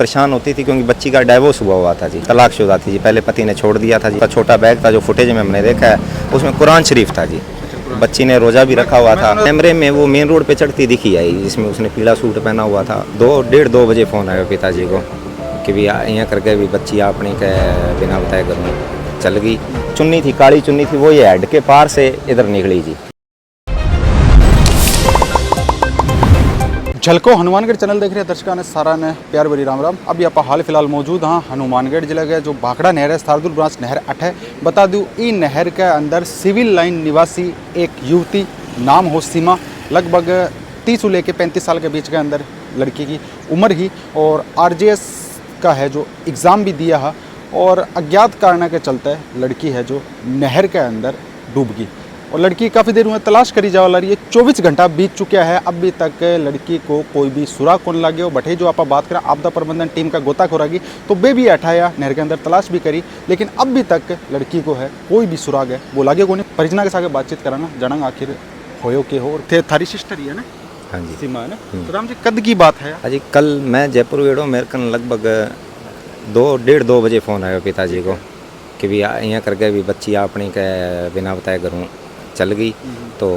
परेशान होती थी क्योंकि बच्ची का डाइवोर्स हुआ था जी, तलाकशुदा थी जी। पहले पति ने छोड़ दिया था जी। छोटा बैग था जो फुटेज में हमने देखा है, उसमें कुरान शरीफ था जी। बच्ची ने रोज़ा भी रखा हुआ था। कैमरे में वो मेन रोड पे चढ़ती दिखी आई, जिसमें उसने पीला सूट पहना हुआ था। 2 बजे फ़ोन आया पिताजी को कि भी यहाँ करके भी बच्ची अपनी के बिना बताए करूँ चल गई। चुन्नी थी, काली चुन्नी थी, वो ये हेड के पार से इधर निकली जी। झलको हनुमानगढ़ चैनल देख रहे दर्शकों ने सारा ने प्यार भरी राम राम। अभी आप हाल फिलहाल मौजूद हाँ हनुमानगढ़ जिले के जो भाखड़ा नहर है, शार्दुल ब्रांच नहर 8 है। बता दूँ ई नहर के अंदर सिविल लाइन निवासी एक युवती, नाम हो सीमा, लगभग 30 से लेकर 35 साल के बीच के अंदर लड़की की उम्र ही, और RJS का है जो एग्ज़ाम भी दिया है, और अज्ञात कारण के चलते लड़की है जो नहर के अंदर डूब गई। और लड़की काफ़ी देर में तलाश करी जावा रही है। 24 घंटा बीत चुका है, अभी तक लड़की को कोई भी सुराग कौन लगे हो। बटे जो आप बात करें आपदा प्रबंधन टीम का गोताखोर की, तो वे भी हटाया, नहर के अंदर तलाश भी करी, लेकिन अभी तक लड़की को है कोई भी सुराग है वो लागे को नहीं। परिजना के साथ बातचीत कराना जानंग आखिर होयो के हो। थे थारी सिस्टर ही है ना? हाँ जी, सीमा है ना? तो राम जी कद की बात है? अजी कल मैं जयपुर गेड़ो, मेरे कन लगभग 2 बजे फ़ोन आया पिताजी को कि भी यहाँ करके भी बच्ची अपनी के बिना बताए करूँ चल गई। तो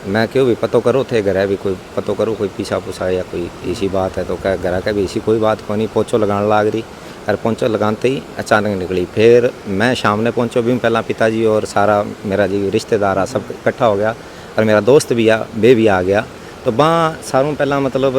मैं क्यों भी पतो करो थे घर है भी कोई पतो करो, कोई पीछा पुछा या कोई ऐसी बात है। तो क्या घर का भी ऐसी कोई बात को नहीं। पोंछो लगाने लग रही, और पोंछो लगाते ही अचानक निकली। फिर मैं शाम ने पहुँचो भी पहला पिताजी और सारा मेरा जी रिश्तेदार सब इकट्ठा हो गया, और मेरा दोस्त भी वे भी आ गया। तो वहाँ सारों पहला मतलब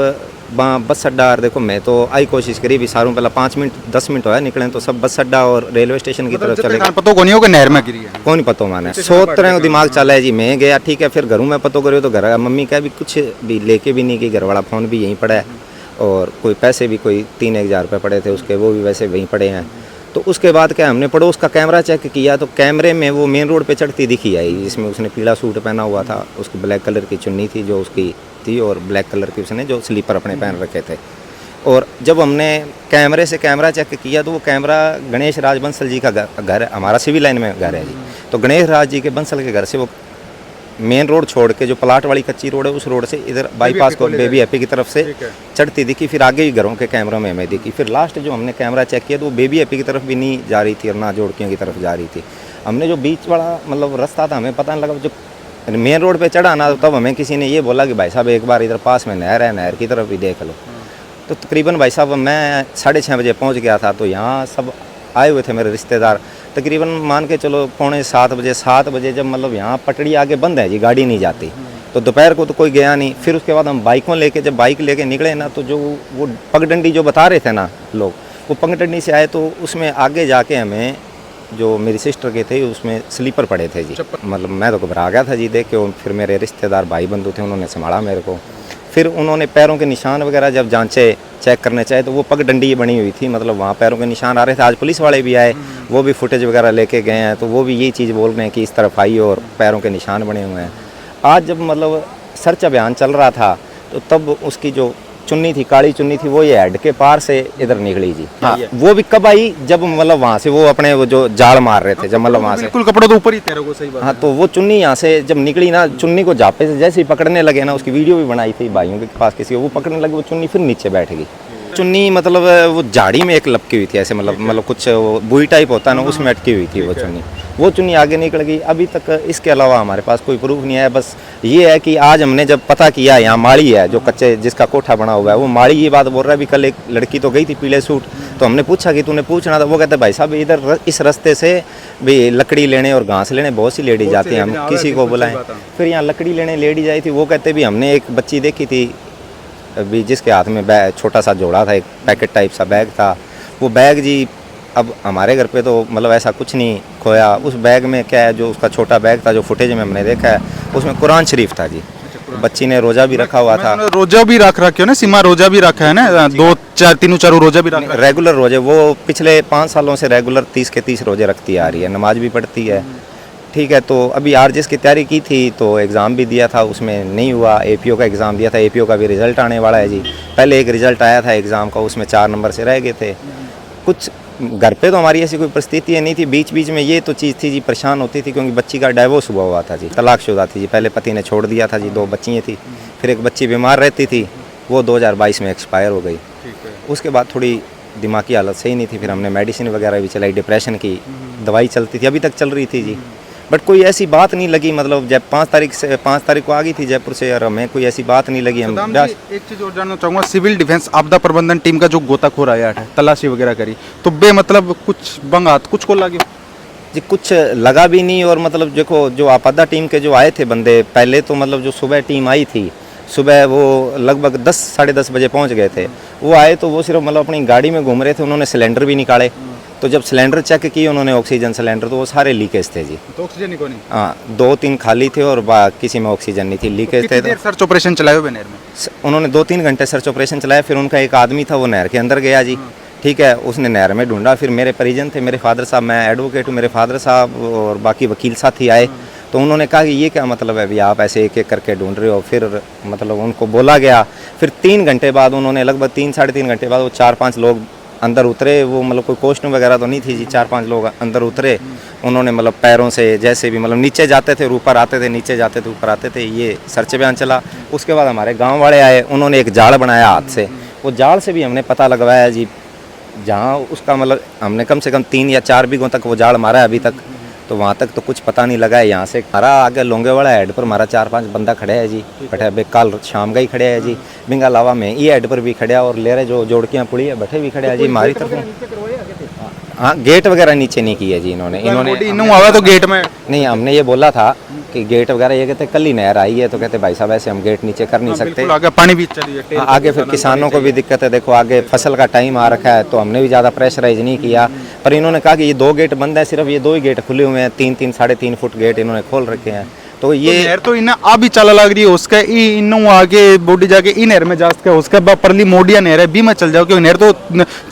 वहाँ बस अड्डा, देखो मैं तो आई कोशिश करी भी सारों पहला 5 मिनट 10 मिनट होया निकले, तो सब बस अड्डा और रेलवे स्टेशन की तरफ चले गए। पतो को नहीं हो कि नहर में गिरी है? कौन पतो माने 100 तरह का दिमाग चला है जी। मैं गया ठीक है, फिर घरों में पतो करो तो घर मम्मी का भी कुछ भी लेके भी नहीं गई, घर वाला फ़ोन भी यहीं पड़ा है, और कोई पैसे भी कोई 3-1 रुपये पड़े थे उसके, वो भी वैसे वहीं पड़े हैं। तो उसके बाद क्या हमने पड़ोस का कैमरा चेक किया, तो कैमरे में वो मेन रोड पे चढ़ती दिखी आई, जिसमें उसने पीला सूट पहना हुआ था, उसकी ब्लैक कलर की चुन्नी थी जो उसकी थी, और ब्लैक कलर की उसने जो स्लीपर अपने पहन रखे थे। और जब हमने कैमरे से कैमरा चेक किया, तो वो कैमरा गणेश राज बंसल जी का घर है, हमारा सिविल लाइन में घर है जी। तो गणेश राज जी के बंसल के घर से वो मेन रोड छोड़ के जो प्लाट वाली कच्ची रोड है, उस रोड से इधर बाईपास को बेबी हैप्पी की तरफ से चढ़ती दिखी। फिर आगे ही घरों के कैमरों में हमें दिखी। फिर लास्ट जो हमने कैमरा चेक किया, तो वो बेबी हैप्पी की तरफ भी नहीं जा रही थी, और ना जोड़कियों की तरफ जा रही थी। हमने जो बीच वाला मतलब रास्ता था, हमें पता नहीं लगा। जो मेन रोड पे चढ़ा ना, तब हमें किसी ने ये बोला कि भाई साहब एक बार इधर पास में नहर है, नहर की तरफ भी देख लो। तो तकरीबन भाई साहब मैं 6:30 बजे पहुंच गया था। तो यहाँ सब आए हुए थे मेरे रिश्तेदार, तकरीबन मान के चलो 6:45 7 बजे जब मतलब यहाँ पटड़ी आगे बंद है जी, गाड़ी नहीं जाती। तो दोपहर को तो कोई गया नहीं। फिर उसके बाद हम बाइकों लेके जब बाइक लेके निकले ना, तो जो वो पगडंडी जो बता रहे थे ना लोग, वो पगडंडी से आए, तो उसमें आगे जाके हमें जो मेरी सिस्टर के थे उसमें स्लीपर पड़े थे जी। मतलब मैं तो घबरा गया था जी देख के। फिर मेरे रिश्तेदार भाई बंधु थे, उन्होंने संभाला मेरे को। फिर उन्होंने पैरों के निशान वगैरह जब जांचे चेक करने चाहे, तो वो पगडंडी बनी हुई थी, मतलब वहाँ पैरों के निशान आ रहे थे। आज पुलिस वाले भी आए, वो भी फुटेज वगैरह लेके गए हैं, तो वो भी यही चीज़ बोल रहे हैं कि इस तरफ आई और पैरों के निशान बने हुए हैं। आज जब मतलब सर्च अभियान चल रहा था, तो तब उसकी जो चुन्नी थी, काली चुन्नी थी, वो ये हेड के पार से इधर निकली जी। हाँ, वो भी कब आई, जब मतलब वहाँ से वो अपने वो जो जाल मार रहे थे, जब मतलब वहाँ से बिल्कुल कपड़ों तो ऊपर ही तेरे को, सही बात। हाँ, तो वो चुन्नी यहाँ से जब निकली ना, चुन्नी को झापे से जैसे ही पकड़ने लगे ना, उसकी वीडियो भी बनाई थी भाइयों के पास किसी को, वो पकड़ने लगे, वो चुन्नी फिर नीचे बैठ गई। चुन्नी मतलब वो झाड़ी में एक लपकी हुई थी ऐसे, मतलब कुछ बुई टाइप होता है ना, उसमें अटकी हुई थी वो चुन्नी। वो चुन्नी आगे निकल गई। अभी तक इसके अलावा हमारे पास कोई प्रूफ नहीं आया। बस ये है कि आज हमने जब पता किया, यहाँ माड़ी है जो कच्चे जिसका कोठा बना हुआ है, वो माड़ी ये बात बोल रहा है भी कल एक लड़की तो गई थी पीले सूट। तो हमने पूछा कि तूने पूछना था, वो कहते भाई साहब इधर इस रास्ते से भी लकड़ी लेने और घास लेने बहुत सी लेडीज जाती हैं, हम किसी को बुलाएं। फिर यहाँ लकड़ी लेने लेडीज आई थी, वो कहते भी हमने एक बच्ची देखी थी अभी जिसके हाथ में बैग छोटा सा जोड़ा था, एक पैकेट टाइप सा बैग था। वो बैग जी, अब हमारे घर पे तो मतलब ऐसा कुछ नहीं खोया। उस बैग में क्या है, जो उसका छोटा बैग था जो फुटेज में हमने देखा है, उसमें कुरान शरीफ था जी। बच्ची ने रोज़ा भी रखा हुआ था। रोज़ा भी रख रखे हो ना सीमा? रोज़ा भी रखा है ना? 2-4 रोज़ा भी रखा है? रेगुलर रोजे, वो पिछले 5 सालों से रेगुलर 30 के 30 रोजे रखती आ रही है, नमाज भी पढ़ती है। ठीक है, तो अभी RJS की तैयारी की थी, तो एग्ज़ाम भी दिया था, उसमें नहीं हुआ। APO का एग्ज़ाम दिया था, APO का भी रिज़ल्ट आने वाला है जी। पहले एक रिज़ल्ट आया था एग्ज़ाम का, उसमें 4 नंबर से रह गए थे। कुछ घर पे तो हमारी ऐसी कोई परिस्थिति नहीं थी। बीच बीच में ये तो चीज़ थी जी, परेशान होती थी क्योंकि बच्ची का डाइवोर्स हुआ था जी, तलाकशुदा थी जी। पहले पति ने छोड़ दिया था जी, 2 बच्चियाँ थी। फिर एक बच्ची बीमार रहती थी, वो 2022 में एक्सपायर हो गई। उसके बाद थोड़ी दिमागी हालत सही नहीं थी, फिर हमने मेडिसिन वगैरह भी चलाई, डिप्रेशन की दवाई चलती थी, अभी तक चल रही थी जी। बट कोई ऐसी बात नहीं लगी, मतलब जब 5 तारीख को आ गई थी जयपुर से, और हमें कोई ऐसी बात नहीं लगी। हम सदाम जी, एक चीज़ और जानना चाहूँगा, सिविल डिफेंस आपदा प्रबंधन टीम का जो गोताखोर आया है, तलाशी वगैरह करी, तो बे मतलब कुछ बंगात कुछ को लगे जी कुछ लगा भी नहीं। और मतलब देखो जो आपदा टीम के जो आए थे बंदे, पहले तो मतलब जो सुबह टीम आई थी, सुबह वो लगभग 10 साढ़े 10 बजे पहुंच गए थे। वो आए तो वो सिर्फ मतलब अपनी गाड़ी में घूम रहे थे, उन्होंने सिलेंडर भी निकाले। तो जब सिलेंडर चेक किए उन्होंने ऑक्सीजन सिलेंडर, तो वो सारे लीकेज थे जी। तो ऑक्सीजन को नहीं, हाँ 2-3 खाली थे और किसी में ऑक्सीजन नहीं थी, लीकेज थे। देर सर्च ऑपरेशन चलाए हुए नहर में? उन्होंने 2-3 घंटे सर्च ऑपरेशन चलाया। फिर उनका एक आदमी था वो नहर के अंदर गया जी, ठीक है, उसने नहर में ढूंढा। फिर मेरे परिजन थे, मेरे फादर साहब, मैं एडवोकेट हूँ, मेरे फादर साहब और बाकी वकील साथी आए। तो उन्होंने कहा कि ये क्या मतलब है अभी आप ऐसे एक एक करके ढूंढ रहे हो। फिर मतलब उनको बोला गया। फिर 3 घंटे बाद उन्होंने, लगभग 3 साढ़े 3 घंटे बाद वो 4-5 लोग अंदर उतरे। वो मतलब कोई कॉस्ट्यूम वगैरह तो नहीं थी जी, 4-5 लोग अंदर उतरे। उन्होंने मतलब पैरों से जैसे भी मतलब नीचे जाते थे और ऊपर आते थे, नीचे जाते थे ऊपर आते थे, ये सर्च अभियान चला। उसके बाद हमारे गाँव वाले आए, उन्होंने एक जाल बनाया हाथ से। वो जाल से भी हमने पता लगवाया जी, जहाँ उसका मतलब हमने कम से कम 3 या 4 बीघों तक वो जाल मारा है अभी तक, तो वहाँ तक तो कुछ पता नहीं लगा है। यहाँ से हमारा आगे लोंगे वाला हेड पर हमारा 4-5 बंदा खड़े है जी, बैठे बे कल शाम का ही खड़े है जी। बिंगा अलावा में ये हेड पर भी खड़े और ले रहे जो जोड़कियाँ पुड़ी है बैठे भी खड़े है जी हमारी तरफ। हाँ गेट वगैरह नीचे नहीं किया जी इन्होंने आवा तो गेट में नहीं। हमने ये बोला था कि गेट वगैरह, ये कहते कल ही नहर आई है, तो कहते भाई साहब ऐसे हम गेट नीचे कर नहीं सकते। आगे पानी भी चली है, आगे फिर किसानों को भी दिक्कत है, देखो आगे फसल का टाइम आ रखा है, तो हमने भी ज़्यादा प्रेशराइज नहीं किया। पर इन्होंने कहा कि ये 2 गेट बंद है, सिर्फ ये 2 ही गेट खुले हुए हैं, 3-3 साढ़े 3 फुट गेट इन्होंने खोल रखे हैं। तो ये नहर तो इन्हें आ भी चला लग रही है, उसका इन्हों आगे बॉडी जाके ई नहर में जा सके, उसके बाद परली मोडिया नहर है भी मैं चल जाओ, क्योंकि नहर तो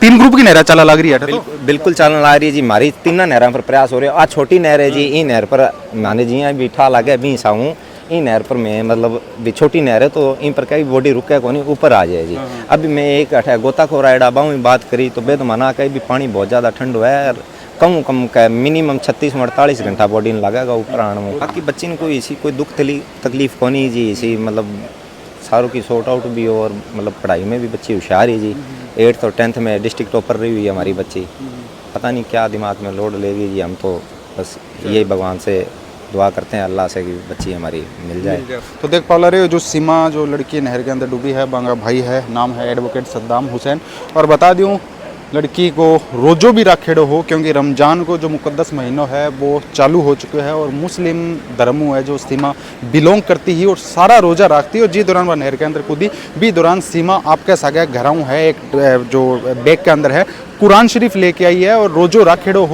3 ग्रुप की नहर चला लग रही है। तो बिल्कुल चलने ला रही है जी, हमारी 3 नहरों पर प्रयास हो रहे हैं। आज छोटी नहर है जी, ई नहर पर माने जी भी ठा लगे भी साऊँ, ई नहर पर मैं मतलब भी छोटी नहर है, तो इन पर कहीं बॉडी रुके को नहीं, ऊपर आ जाए जी। अभी मैं एक गोताखोर आयडा बाऊ बात करी तो बेद मना कहीं भी पानी बहुत ज़्यादा ठंड हुआ है, कम का मिनिमम 36-48 घंटा बॉडी में लगेगा ऊपर आने में। बाकी बच्ची ने कोई इसी कोई दुख तकलीफ को नहीं जी, इसी मतलब सारों की सॉर्ट आउट भी हो, और मतलब पढ़ाई में भी बच्ची होशियार है जी। 8th और 10th में डिस्ट्रिक्ट टॉपर रही हुई है हमारी बच्ची। पता नहीं क्या दिमाग में लोड लेगी जी, हम तो बस यही भगवान से दुआ करते हैं अल्लाह से कि बच्ची हमारी मिल जाए। तो देख पा रहे हो जो सीमा जो लड़की नहर के अंदर डूबी है, बांगा भाई है, नाम है एडवोकेट सद्दाम हुसैन। और बता दूं लड़की को रोज़ो भी रखेड़ो हो, क्योंकि रमज़ान को जो मुक़द्दस महीनों है वो चालू हो चुके हैं, और मुस्लिम धर्मों है जो सीमा बिलोंग करती ही और सारा रोज़ा रखती है। और जी दौरान वह नहर के अंदर कूदी भी दौरान सीमा आपके सगे घरों है, एक जो बैग के अंदर है कुरान शरीफ लेके आई है, और रोज़ो राखेड़ो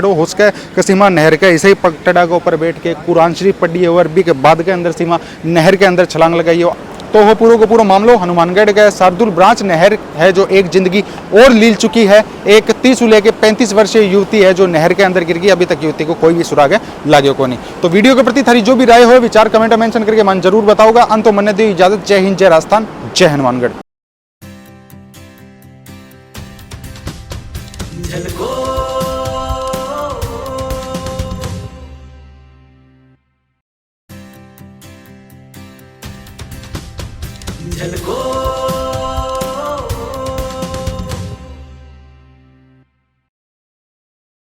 हो उसके सीमा नहर के ऐसे ही पगटड़ा के ऊपर बैठ के कुरान शरीफ पढ़ी है, और भी के बाद के अंदर सीमा नहर के अंदर छलांग लगाई हो। तो वो पूरा का पूरा मामलो हनुमानगढ़ के शार्दुल ब्रांच नहर है जो एक जिंदगी और लील चुकी है। एक 30 से लेकर 35 वर्षीय युवती है जो नहर के अंदर गिर गई, अभी तक युवती को कोई भी सुराग लागे को नहीं। तो वीडियो के प्रति थारी जो भी राय हो विचार कमेंट में मेंशन करके मन जरूर बताओगा। अंत तो मन दी इजाजत, जय हिंद, जय राजस्थान, जय हनुमानगढ़। झलको